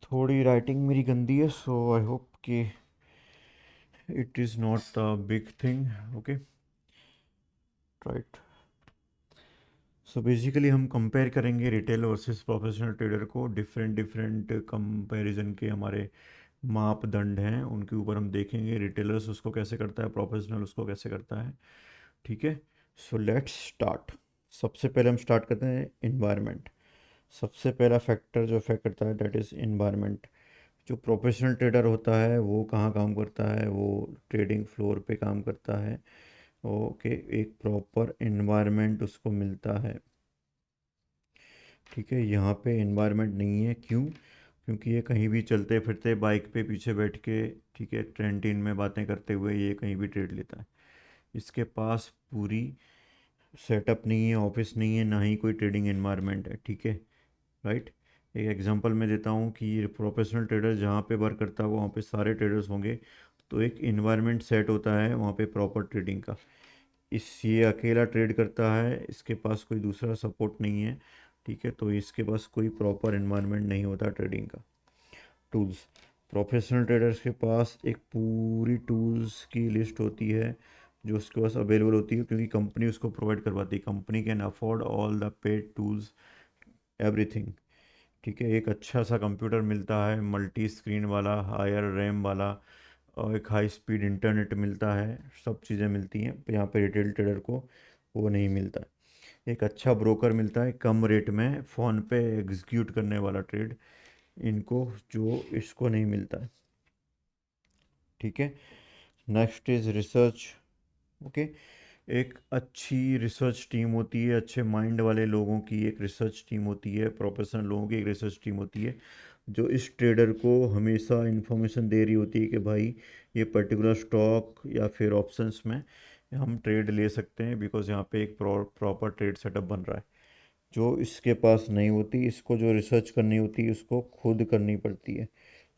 थोड़ी राइटिंग मेरी गंदी है, सो आई होप कि it is not a big thing. Okay, right. So basically हम कंपेयर करेंगे रिटेल वर्सेस प्रोफेशनल ट्रेडर को। डिफरेंट डिफरेंट कंपैरिजन के हमारे मापदंड हैं, उनके ऊपर हम देखेंगे रिटेलर्स उसको कैसे करता है, प्रोफेशनल उसको कैसे करता है। ठीक है, सो लेट्स स्टार्ट। सबसे पहले हम स्टार्ट करते हैं इन्वायरमेंट। सबसे पहला फैक्टर जो इफेक्ट करता है दैट इज़ इन्वायरमेंट। जो प्रोफेशनल ट्रेडर होता है वो कहाँ काम करता है, वो ट्रेडिंग फ्लोर पे काम करता है। ओके, एक प्रॉपर इन्वायरमेंट उसको मिलता है। ठीक है, यहाँ पे इन्वायरमेंट नहीं है, क्यों? क्योंकि ये कहीं भी चलते फिरते बाइक पे पीछे बैठ के, ठीक है, ट्रेंटीन में बातें करते हुए ये कहीं भी ट्रेड लेता है। इसके पास पूरी सेटअप नहीं है, ऑफिस नहीं है, ना ही कोई ट्रेडिंग इन्वायरमेंट है। ठीक है, राइट। एक एग्जांपल मैं देता हूँ कि ये प्रोफेशनल ट्रेडर जहाँ पे वर्क करता है वहाँ पे सारे ट्रेडर्स होंगे, तो एक इन्वायरमेंट सेट होता है वहाँ पे प्रॉपर ट्रेडिंग का। ये अकेला ट्रेड करता है, इसके पास कोई दूसरा सपोर्ट नहीं है। ठीक है, तो इसके पास कोई प्रॉपर इन्वायरमेंट नहीं होता ट्रेडिंग का। टूल्स, प्रोफेशनल ट्रेडर्स के पास एक पूरी टूल्स की लिस्ट होती है जो उसके पास अवेलेबल होती है, क्योंकि कंपनी उसको प्रोवाइड करवाती है। Company can afford all the paid tools, everything. ठीक है, एक अच्छा सा कंप्यूटर मिलता है मल्टी स्क्रीन वाला, हायर रैम वाला, और एक हाई स्पीड इंटरनेट मिलता है, सब चीज़ें मिलती हैं यहाँ पे। रिटेल ट्रेडर को वो नहीं मिलता है। एक अच्छा ब्रोकर मिलता है कम रेट में फ़ोन पे एग्जीक्यूट करने वाला ट्रेड, इनको जो इसको नहीं मिलता है। ठीक है, नेक्स्ट इज़ रिसर्च। ओके, एक अच्छी रिसर्च टीम होती है, अच्छे माइंड वाले लोगों की एक रिसर्च टीम होती है, प्रोफेशनल लोगों की एक रिसर्च टीम होती है, जो इस ट्रेडर को हमेशा इन्फॉर्मेशन दे रही होती है कि भाई ये पर्टिकुलर स्टॉक या फिर ऑप्शंस में हम ट्रेड ले सकते हैं, बिकॉज यहाँ पे एक प्रॉपर ट्रेड सेटअप बन रहा है। जो इसके पास नहीं होती, इसको जो रिसर्च करनी होती है उसको खुद करनी पड़ती है।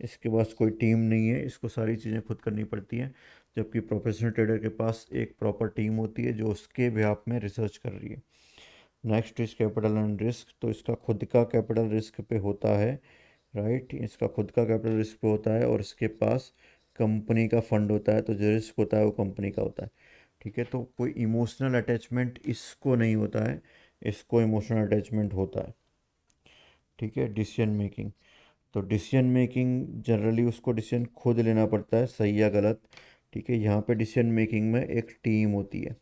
इसके पास कोई टीम नहीं है, इसको सारी चीज़ें खुद करनी पड़ती हैं। जबकि प्रोफेशनल ट्रेडर के पास एक प्रॉपर टीम होती है जो उसके बिहाफ में रिसर्च कर रही है। Next is capital and risk. तो इसका खुद का कैपिटल रिस्क पे होता है, राइट। इसका खुद का कैपिटल रिस्क पे होता है और इसके पास कंपनी का फंड होता है, तो जो रिस्क होता है वो कंपनी का होता है। ठीक है, तो कोई इमोशनल अटैचमेंट इसको नहीं होता है, इसको इमोशनल अटैचमेंट होता है। ठीक है, डिसीजन मेकिंग। तो डिसीजन मेकिंग जनरली उसको डिसीजन खुद लेना पड़ता है, सही या गलत। ठीक है, यहाँ पे डिसीजन मेकिंग में एक टीम होती है।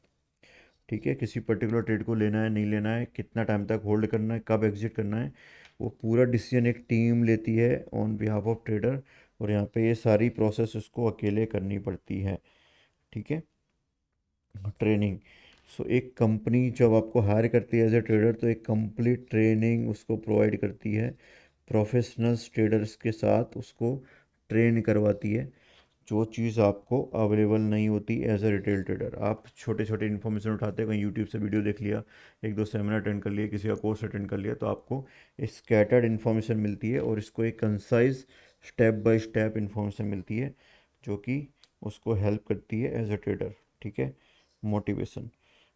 ठीक है, किसी पर्टिकुलर ट्रेड को लेना है नहीं लेना है, कितना टाइम तक होल्ड करना है, कब एग्जिट करना है, वो पूरा डिसीजन एक टीम लेती है ऑन बिहाफ ऑफ ट्रेडर। और यहाँ पे ये सारी प्रोसेस उसको अकेले करनी पड़ती है। ठीक है, ट्रेनिंग। सो एक कंपनी जब आपको हायर करती है एज ए ट्रेडर, तो एक कंप्लीट ट्रेनिंग उसको प्रोवाइड करती है, प्रोफेशनल्स ट्रेडर्स के साथ उसको ट्रेन करवाती है, जो चीज़ आपको अवेलेबल नहीं होती एज ए रिटेल ट्रेडर। आप छोटे छोटे इन्फॉर्मेशन उठाते हैं, कहीं यूट्यूब से वीडियो देख लिया, एक दो सेमिनार अटेंड कर लिया, किसी का कोर्स अटेंड कर लिया, तो आपको स्कैटर्ड इन्फॉर्मेशन मिलती है और इसको एक concise step by step information मिलती है, जो कि उसको हेल्प करती है एज ए ट्रेडर। ठीक है, मोटिवेशन।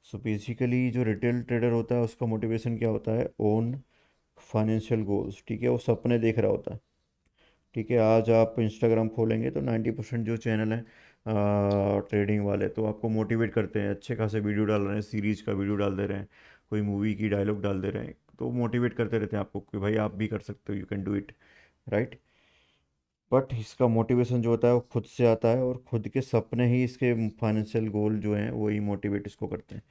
सो बेसिकली जो रिटेल ट्रेडर होता है उसका मोटिवेशन क्या होता है? Own financial goals. ठीक है, वो सपने देख रहा होता है। ठीक है, आज आप इंस्टाग्राम खोलेंगे तो 90% जो चैनल है ट्रेडिंग वाले, तो आपको मोटिवेट करते हैं, अच्छे खासे वीडियो डाल रहे हैं, सीरीज का वीडियो डाल दे रहे हैं, कोई मूवी की डायलॉग डाल दे रहे हैं, तो मोटिवेट करते रहते हैं आपको कि भाई आप भी कर सकते हो, you can do it, right. But इसका मोटिवेशन जो होता है वो खुद से आता है, और खुद के सपने ही इसके फाइनेंशियल गोल जो हैं वही मोटिवेट इसको करते हैं।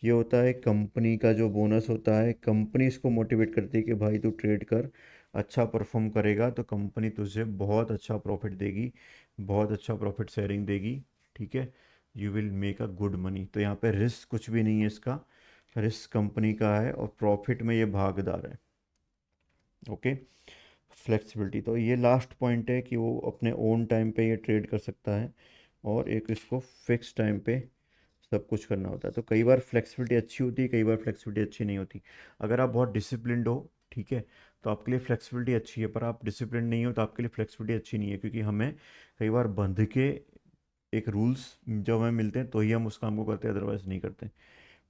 ये होता है कंपनी का जो बोनस होता है, कंपनी इसको मोटिवेट करती है कि भाई तू ट्रेड कर, अच्छा परफॉर्म करेगा तो कंपनी तुझे बहुत अच्छा प्रॉफिट देगी, बहुत अच्छा प्रॉफिट शेयरिंग देगी। ठीक है, you will make a good money. तो यहाँ पे रिस्क कुछ भी नहीं है इसका, रिस्क कंपनी का है और प्रॉफिट में ये भागीदार है। Okay, flexibility. तो ये लास्ट पॉइंट है कि वो अपने ओन टाइम पे ये ट्रेड कर सकता है, और एक इसको फिक्स टाइम पे सब कुछ करना होता है। तो कई बार फ्लेक्सिबिलिटी अच्छी होती है, कई बार फ्लेक्सिबिलिटी अच्छी नहीं होती। अगर आप बहुत डिसिप्लिन्ड हो, ठीक है, तो आपके लिए फ्लेक्सिबिलिटी अच्छी है, पर आप डिसिप्लिन नहीं हो तो आपके लिए फ्लेक्सिबिलिटी अच्छी नहीं है, क्योंकि हमें कई बार बंध के एक रूल्स जब हमें मिलते हैं तो ही हम उस काम को करते हैं, अदरवाइज नहीं करते।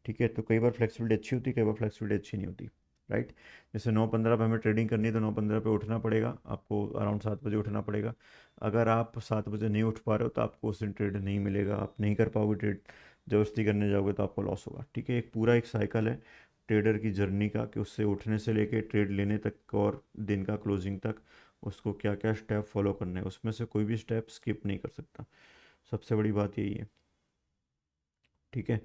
ठीक है, तो कई बार फ्लेक्सिबिलिटी अच्छी होती है, कई बार फ्लेक्सिबिलिटी अच्छी नहीं होती। राइट। जैसे 9:15 पे हमें ट्रेडिंग करनी है तो 9:15 पे उठना पड़ेगा आपको, अराउंड 7 बजे उठना पड़ेगा। अगर आप 7 बजे नहीं उठ पा रहे हो तो आपको उस दिन ट्रेड नहीं मिलेगा, आप नहीं कर पाओगे ट्रेड। जबरदस्ती करने जाओगे तो आपको लॉस होगा, ठीक है। एक पूरा एक साइकिल है ट्रेडर की जर्नी का, कि उससे उठने से लेके ट्रेड लेने तक और दिन का क्लोजिंग तक उसको क्या क्या स्टेप फॉलो करने हैं, उसमें से कोई भी स्टेप स्किप नहीं कर सकता। सबसे बड़ी बात यही है, ठीक है।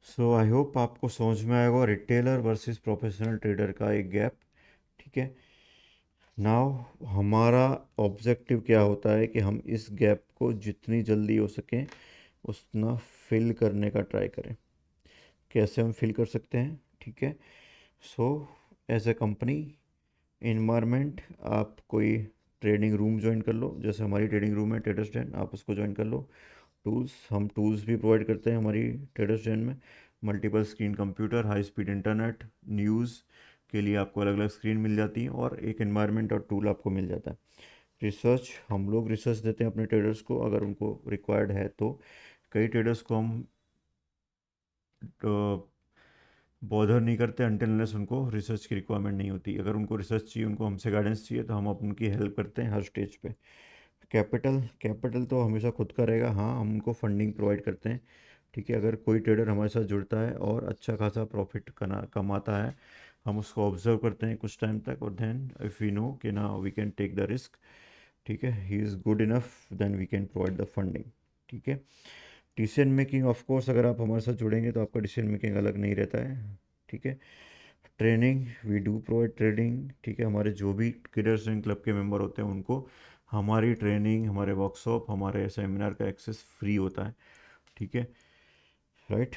सो आई होप आपको समझ में आएगा रिटेलर वर्सेस प्रोफेशनल ट्रेडर का एक गैप, ठीक है। नाउ हमारा ऑब्जेक्टिव क्या होता है कि हम इस गैप को जितनी जल्दी हो सके उतना फिल करने का ट्राई करें। कैसे हम फिल कर सकते हैं, ठीक है। So as a company environment, आप कोई ट्रेडिंग रूम ज्वाइन कर लो, जैसे हमारी ट्रेडिंग रूम है ट्रेडर्स डेन, आप उसको ज्वाइन कर लो। टूल्स, हम टूल्स भी प्रोवाइड करते हैं हमारी ट्रेडर्स डेन में। Multiple screen computer, high speed internet, news के लिए आपको अलग अलग स्क्रीन मिल जाती है, और एक एनवायरनमेंट और टूल आपको मिल जाता है। रिसर्च, हम लोग रिसर्च देते हैं अपने ट्रेडर्स को अगर उनको रिक्वायर्ड है तो। कई ट्रेडर्स को हम बॉदर नहीं करते अनटिल अनलेस उनको रिसर्च की रिक्वायरमेंट नहीं होती। अगर उनको रिसर्च चाहिए, उनको हमसे गाइडेंस चाहिए, तो हम उनकी हेल्प करते हैं हर स्टेज पे। कैपिटल, कैपिटल तो हमेशा खुद का रहेगा, हाँ हम उनको फंडिंग प्रोवाइड करते हैं, ठीक है। अगर कोई ट्रेडर हमारे साथ जुड़ता है और अच्छा खासा प्रॉफिट कमाता है, हम उसको ऑब्जर्व करते हैं कुछ टाइम तक, और देन इफ़ वी नो कि ना we can take the risk, ठीक है, he is good enough, then we can provide the funding, ठीक है। डिसीजन मेकिंग, ऑफ कोर्स अगर आप हमारे साथ जुड़ेंगे तो आपका डिसीजन मेकिंग अलग नहीं रहता है, ठीक है। Training, we do provide training, ठीक है। हमारे जो भी क्रिएटर्स इन क्लब के मेंबर होते हैं उनको हमारी ट्रेनिंग, हमारे वर्कशॉप, हमारे सेमिनार का एक्सेस फ्री होता है, ठीक है, राइट।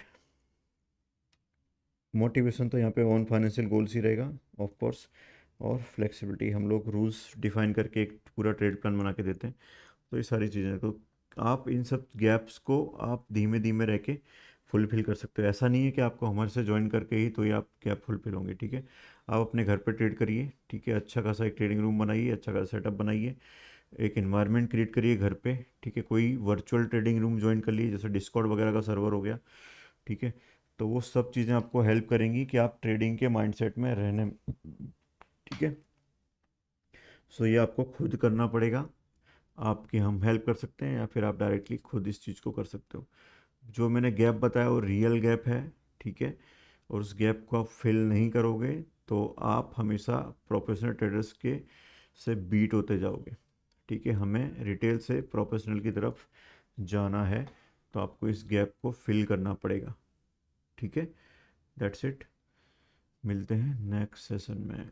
मोटिवेशन तो यहाँ पे ऑन फाइनेंशियल गोल्स ही रहेगा, ऑफ कोर्स। और फ्लेक्सिबिलिटी, हम लोग रूल्स डिफाइन करके एक पूरा ट्रेड प्लान बना के देते हैं। तो ये सारी चीज़ें, तो आप इन सब गैप्स को आप धीमे धीमे रह के फुलफिल कर सकते हो। ऐसा नहीं है कि आपको हमारे से ज्वाइन करके ही तो ये आप गैप फुलफिल होंगे, ठीक है। आप अपने घर पर ट्रेड करिए, ठीक है। अच्छा खासा एक ट्रेडिंग रूम बनाइए, अच्छा खासा सेटअप बनाइए, एक इन्वायरमेंट क्रिएट करिए घर पे, ठीक है। कोई वर्चुअल ट्रेडिंग रूम ज्वाइन कर लीजिए, जैसे डिस्कॉर्ड वगैरह का सर्वर हो गया, ठीक है। तो वो सब चीज़ें आपको हेल्प करेंगी कि आप ट्रेडिंग के माइंडसेट में रहने, ठीक है। सो ये आपको खुद करना पड़ेगा, आपकी हम हेल्प कर सकते हैं या फिर आप डायरेक्टली खुद इस चीज़ को कर सकते हो। जो मैंने गैप बताया वो रियल गैप है, ठीक है। और उस गैप को आप फिल नहीं करोगे तो आप हमेशा प्रोफेशनल ट्रेडर्स के से बीट होते जाओगे, ठीक है। हमें रिटेल से प्रोफेशनल की तरफ जाना है, तो आपको इस गैप को फिल करना पड़ेगा, ठीक है। दैट्स इट, मिलते हैं नेक्स्ट सेशन में।